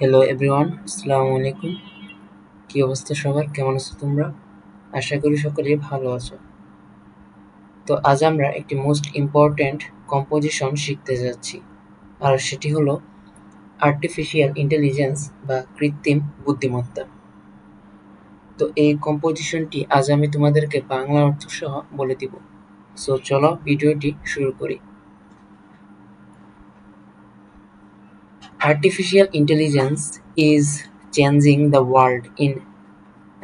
Hello everyone, আসসালামু আলাইকুম। কি অবস্থা সবার? কেমন আছো তোমরা? আশা করি সকলেই ভালো আছো। তো আজ আমরা একটি মোস্ট ইম্পর্ট্যান্ট কম্পোজিশন শিখতে যাচ্ছি, আর সেটি হলো আর্টিফিশিয়াল ইন্টেলিজেন্স বা কৃত্রিম বুদ্ধিমত্তা। তো এই কম্পোজিশনটি আজ আমি তোমাদেরকে বাংলা অর্থ সহ বলে দিব। সো চলো ভিডিওটি শুরু করি। Artificial intelligence is changing the world in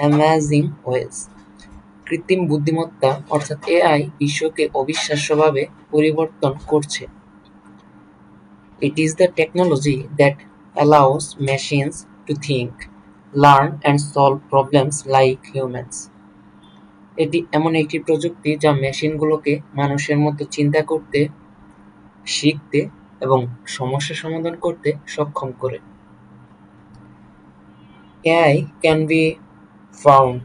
amazing ways. কৃত্রিম বুদ্ধিমত্তা অর্থাৎ এআই বিশ্বকে অবিশ্বাস্যভাবে পরিবর্তন করছে। It is the technology that allows machines to think, learn and solve problems like humans. এটি এমন একটি প্রযুক্তি যা মেশিনগুলোকে মানুষের মতো চিন্তা করতে, শিখতে এবং সমস্যা সমাধান করতে সক্ষম করে। AI can be found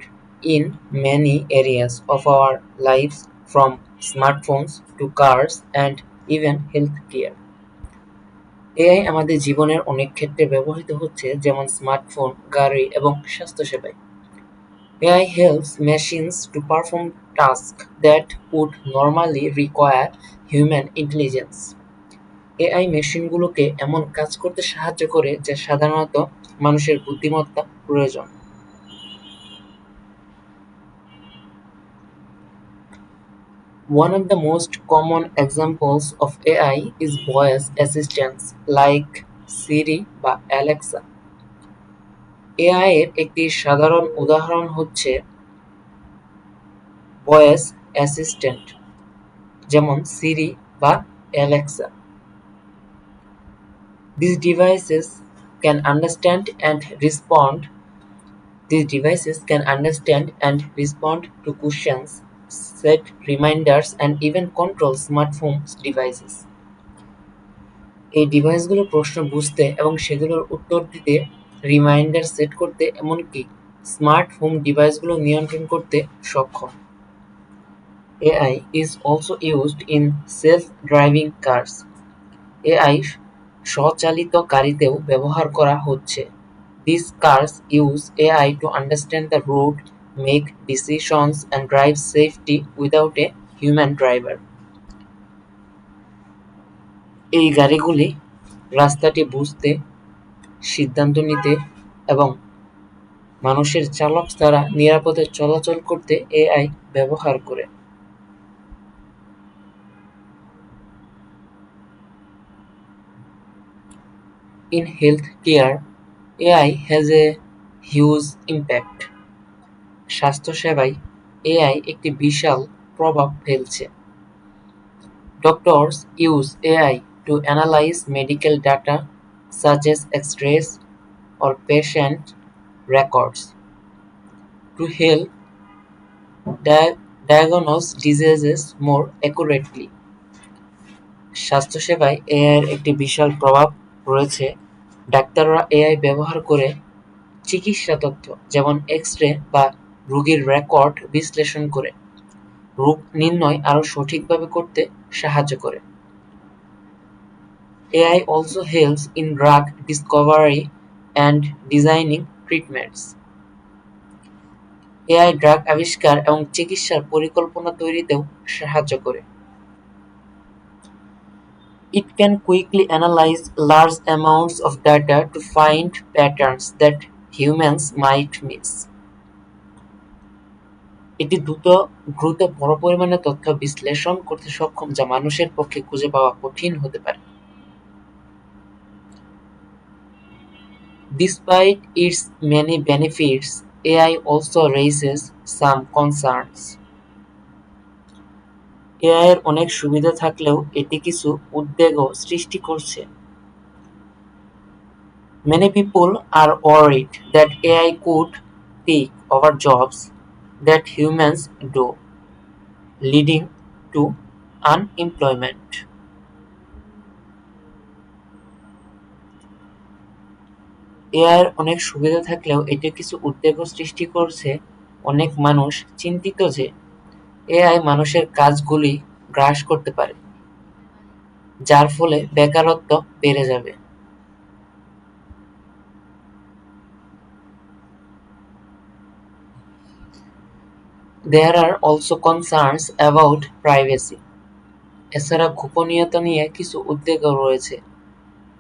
in many areas of our lives, from smartphones to cars and even healthcare. AI আমাদের জীবনের অনেক ক্ষেত্রে ব্যবহৃত হচ্ছে, যেমন স্মার্টফোন, গাড়ি এবং স্বাস্থ্যসেবায়। AI helps machines to perform tasks that would normally require human intelligence. AI মেশিনগুলোকে এমন কাজ করতে সাহায্য করে যা সাধারণত মানুষের বুদ্ধিমত্তা প্রয়োজন। One of the most common examples of AI is voice assistants like Siri বা Alexa. এআই এর একটি সাধারণ উদাহরণ হচ্ছে ভয়েস অ্যাসিস্ট্যান্ট, যেমন সিরি বা Alexa. These devices can understand and respond. These devices can understand and respond to questions, set reminders, and even control smartphone devices. এই ডিভাইসগুলো প্রশ্ন বুঝতে এবং সেগুলোর উত্তর দিতে, রিমাইন্ডার সেট করতে, এমনকি স্মার্ট হোম ডিভাইসগুলো নিয়ন্ত্রণ করতে সক্ষম। AI is also used in self-driving cars. AI স্বচালিত গাড়িতেও ব্যবহার করা হচ্ছে। These cars use AI to understand the road, make decisions, and drive safely without a human driver. এই গাড়িগুলি রাস্তাটি বুঝতে, সিদ্ধান্ত নিতে এবং মানুষের চালক ছাড়া নিরাপদে চলাচল করতে এআই ব্যবহার করে। In healthcare, AI has a huge impact. স্বাস্থ্যসেবায় এআই একটি বিশাল প্রভাব ফেলছে। Doctors use AI to analyze medical data such as X-rays or patient records to help diagnose diseases more accurately. স্বাস্থ্যসেবায় এআই এর একটি বিশাল প্রভাব রয়েছে। ডাক্তাররা এআই ব্যবহার করে চিকিৎসা তথ্য, যেমন এক্স-রে বা রোগীর রেকর্ড বিশ্লেষণ করে রোগ নির্ণয় আরও সঠিকভাবে করতে সাহায্য করে। AI also helps in drug discovery and designing treatments. AI drug আবিষ্কার এবং চিকিৎসার পরিকল্পনা তৈরিতেও সাহায্য করে। It can quickly analyze large amounts of data to find patterns that humans might miss. এটি দ্রুত বড় পরিমাণে তথ্য বিশ্লেষণ করতে সক্ষম, যা মানুষের পক্ষে খুঁজে পাওয়া কঠিন হতে পারে। Despite its many benefits, AI also raises some concerns. AI এর অনেক সুবিধা থাকলেও এটি কিছু উদ্বেগও সৃষ্টি করছে। Many people are worried that AI could take over jobs that humans do, leading to unemployment. AI এর অনেক সুবিধা থাকলেও এটি কিছু উদ্বেগও সৃষ্টি করছে। অনেক মানুষ চিন্তিত যে এআই মানুষের কাজগুলি গ্রাস করতে পারে, যার ফলে বেকারত্ব বেড়ে যাবে। There are also concerns about privacy. এছাড়া গোপনীয়তা নিয়ে কিছু উদ্বেগও রয়েছে,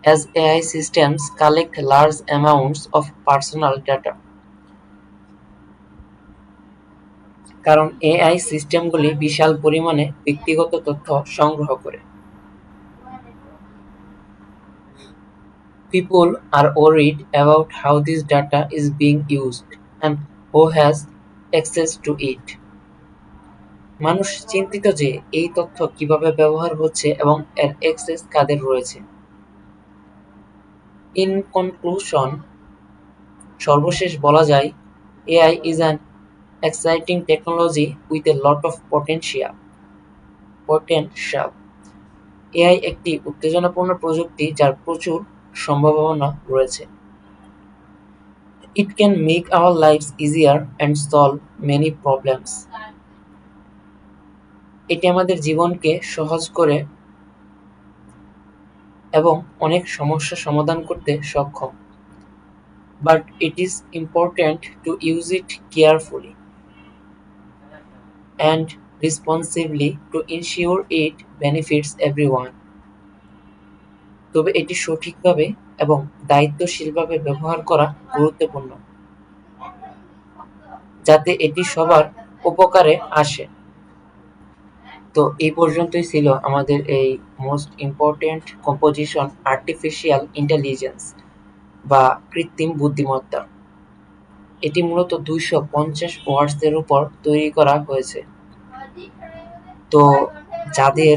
as AI systems collect large amounts of personal data. কারণ AI সিস্টেমগুলি বিশাল পরিমাণে ব্যক্তিগত তথ্য সংগ্রহ করে। People are worried about how this data is being used and who has access to it. মানুষ চিন্তিত যে এই তথ্য কিভাবে ব্যবহার হচ্ছে এবং এর অ্যাক্সেস কাদের রয়েছে। In conclusion, সর্বশেষ বলা যায়, AI is an exciting technology with a lot of potential. AI একটি উত্তেজনাপূর্ণ প্রযুক্তি যার প্রচুর সম্ভাবনা রয়েছে। It can make our lives easier and solve many problems. এটি আমাদের জীবনকে সহজ করে এবং অনেক সমস্যা সমাধান করতে সক্ষম। But it is important to use it carefully and responsibly to ensure it benefits everyone. তবে এটি সঠিকভাবে এবং দায়িত্বশীলভাবে ব্যবহার করা গুরুত্বপূর্ণ, যাতে এটি সবার উপকারে আসে। তো এই পর্যন্তই ছিল আমাদের এই most important composition artificial intelligence বা কৃত্রিম বুদ্ধিমত্তা। এটি মূলত 250 ওয়ার্ডসের উপর তৈরি করা হয়েছে। তো যাদের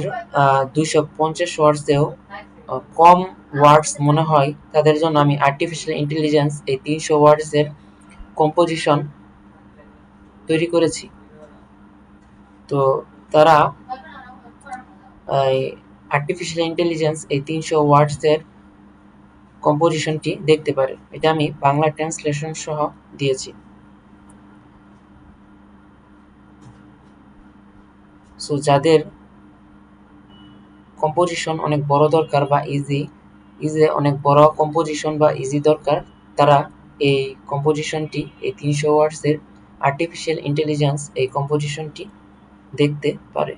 250 ওয়ার্ডসেও কম ওয়ার্ডস মনে হয়, তাদের জন্য আমি আর্টিফিশিয়াল ইন্টেলিজেন্স এই 300 ওয়ার্ডসের কম্পোজিশন তৈরি করেছি। তো তারা আর্টিফিশিয়াল ইন্টেলিজেন্স এই 300 ওয়ার্ডসের কম্পোজিশনটি দেখতে পারে। এটা আমি বাংলা ট্রান্সলেশন সহ দিয়েছি। সো যাদের কম্পোজিশন অনেক বড় দরকার বা ইজি অনেক বড় কম্পোজিশন বা ইজি দরকার, তারা এই কম্পোজিশনটি, এই 300 ওয়ার্ডসের আর্টিফিশিয়াল ইন্টেলিজেন্স এই কম্পোজিশনটি দেখতে পারে।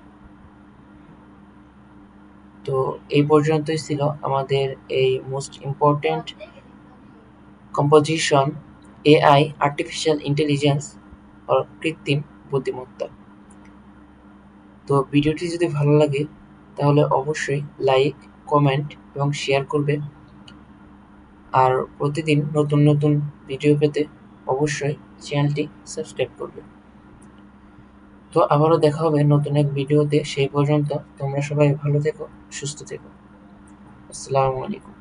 তো এই পর্যন্তই ছিল আমাদের এই most important composition AI artificial intelligence ও কৃত্রিম বুদ্ধিমত্তা। তো ভিডিওটি যদি ভালো লাগে তাহলে অবশ্যই লাইক, কমেন্ট এবং শেয়ার করবে। আর প্রতিদিন নতুন নতুন ভিডিও পেতে অবশ্যই চ্যানেলটি সাবস্ক্রাইব করবে। তো আবারও দেখা হবে নতুন এক ভিডিওতে। সেই পর্যন্ত তোমরা সবাই ভালো থেকো, সুস্থ থেকো। আসসালামু আলাইকুম।